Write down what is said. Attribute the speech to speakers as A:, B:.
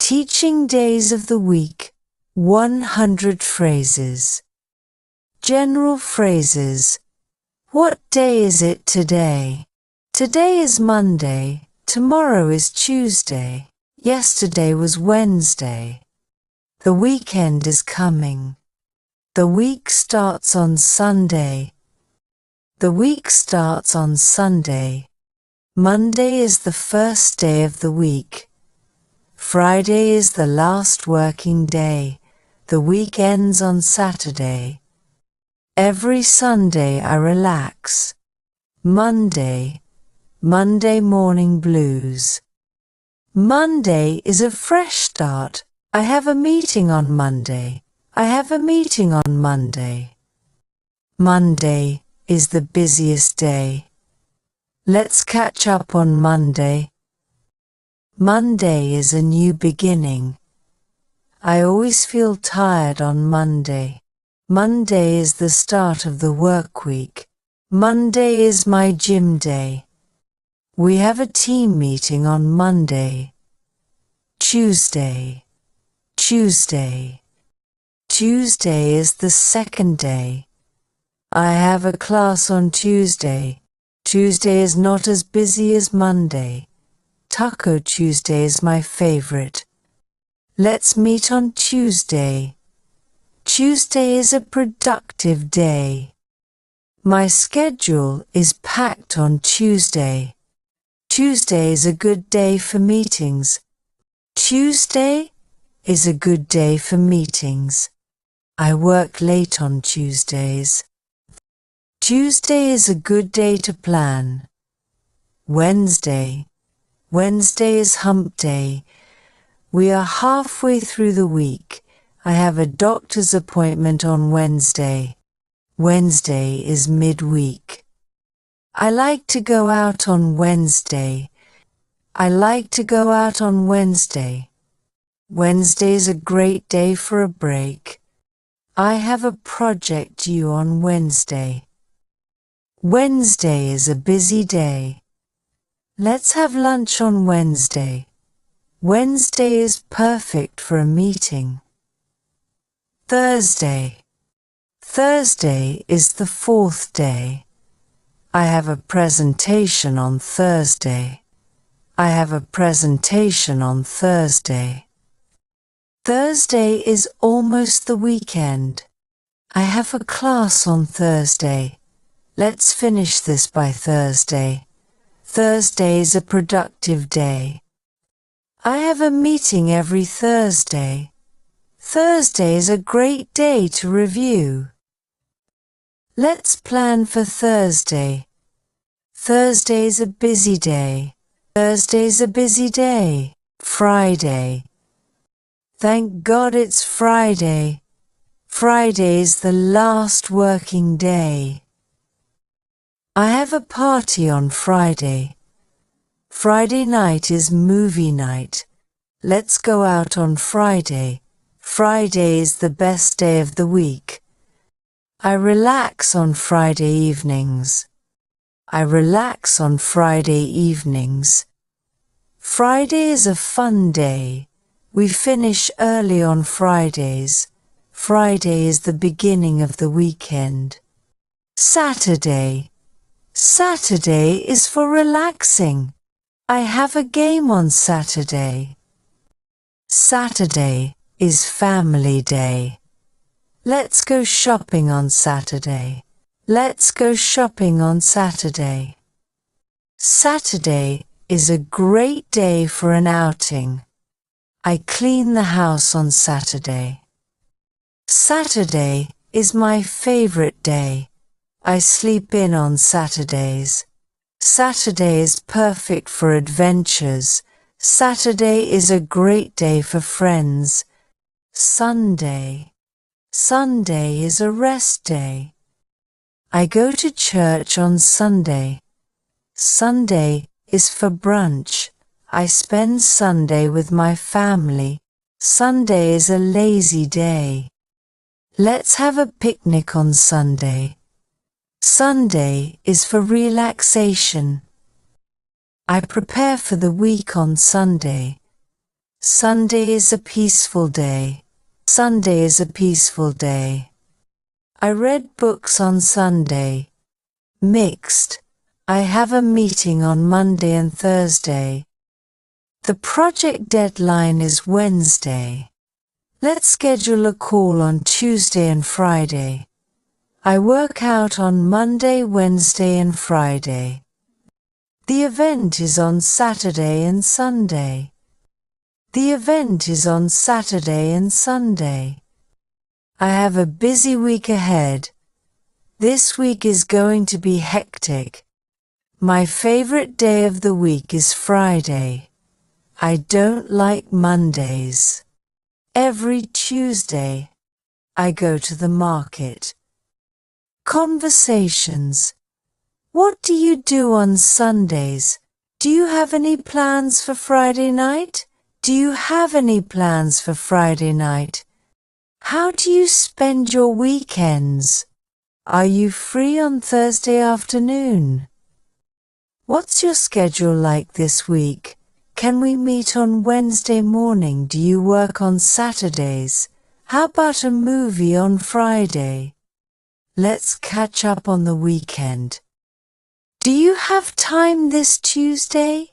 A: Teaching days of the week, 100 phrases. General phrases. What day is it today? Today is Monday, tomorrow is Tuesday, yesterday was Wednesday. The weekend is coming. The week starts on Sunday. The week starts on Sunday. Monday is the first day of the week. Friday is the last working day. The week ends on Saturday. Every Sunday I relax. Monday morning blues. Monday is a fresh start. I have a meeting on Monday. I have a meeting on Monday. Monday is the busiest day. Let's catch up on Monday. Monday is a new beginning. I always feel tired on Monday. Monday is the start of the work week. Monday is my gym day. We have a team meeting on Monday. Tuesday. Tuesday is the second day. I have a class on Tuesday. Tuesday is not as busy as Monday. Taco Tuesday is my favorite. Let's meet on Tuesday. Tuesday is a productive day. My schedule is packed on Tuesday. Tuesday is a good day for meetings. Tuesday is a good day for meetings. I work late on Tuesdays. Tuesday is a good day to plan. Wednesday is hump day. We are halfway through the week. I have a doctor's appointment on Wednesday. Wednesday is midweek. I like to go out on Wednesday. I like to go out on Wednesday. Wednesday is a great day for a break. I have a project due on Wednesday. Wednesday is a busy day. Let's have lunch on Wednesday. Wednesday is perfect for a meeting. Thursday is the fourth day. I have a presentation on Thursday. I have a presentation on Thursday. Thursday is almost the weekend. I have a class on Thursday. Let's finish this by Thursday. Thursday is a productive day. I have a meeting every Thursday. Thursday is a great day to review. Let's plan for Thursday. Thursday is a busy day. Thursday is a busy day. Friday. Thank God it's Friday. Friday is the last working day. I have a party on Friday. Friday night is movie night. Let's go out on Friday. Friday is the best day of the week. I relax on Friday evenings. I relax on Friday evenings. Friday is a fun day. We finish early on Fridays. Friday is the beginning of the weekend. Saturday is for relaxing. I have a game on Saturday. Saturday is family day. Let's go shopping on Saturday. Let's go shopping on Saturday. Saturday is a great day for an outing. I clean the house on Saturday. Saturday is my favorite day. I sleep in on Saturdays. Saturday is perfect for adventures. Saturday is a great day for friends. Sunday is a rest day. I go to church on Sunday. Sunday is for brunch. I spend Sunday with my family. Sunday is a lazy day. Let's have a picnic on Sunday. Sunday is for relaxation. I prepare for the week on Sunday. Sunday is a peaceful day. Sunday is a peaceful day. I read books on Sunday. Mixed. I have a meeting on Monday and Thursday. The project deadline is Wednesday. Let's schedule a call on Tuesday and Friday. I work out on Monday, Wednesday and Friday. The event is on Saturday and Sunday. The event is on Saturday and Sunday. I have a busy week ahead. This week is going to be hectic. My favorite day of the week is Friday. I don't like Mondays. Every Tuesday, I go to the market. Conversations. What do you do on Sundays? Do you have any plans for Friday night? Do you have any plans for Friday night? How do you spend your weekends? Are you free on Thursday afternoon? What's your schedule like this week? Can we meet on Wednesday morning? Do you work on Saturdays? How about a movie on Friday? Let's catch up on the weekend. Do you have time this Tuesday?